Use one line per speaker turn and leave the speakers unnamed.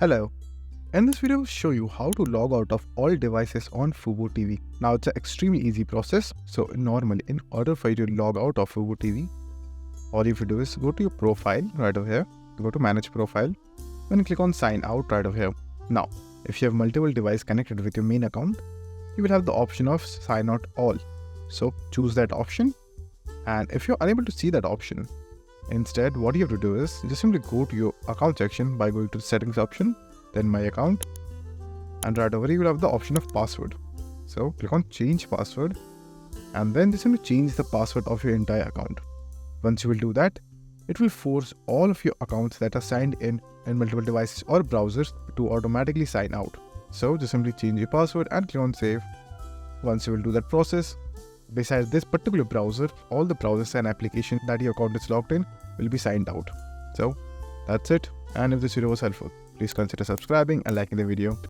Hello, in this video I will show you how to log out of all devices on Fubo TV. Now it's an extremely easy process. So normally in order for you to log out of Fubo TV, all you have to do is go to your profile right over here, go to manage profile, then click on sign out right over here. Now if you have multiple devices connected with your main account, you will have the option of sign out all. So choose that option, and if you're unable to see that option, instead, what you have to do is just simply go to your account section by going to the settings option, then my account, and right over here you will have the option of password. So click on change password, and then just simply change the password of your entire account. Once you will do that, it will force all of your accounts that are signed in multiple devices or browsers to automatically sign out. So just simply change your password and click on save. Once you will do that process, besides this particular browser, all the browsers and applications that your account is logged in will be signed out. So that's it. And if this video was helpful, please consider subscribing and liking the video.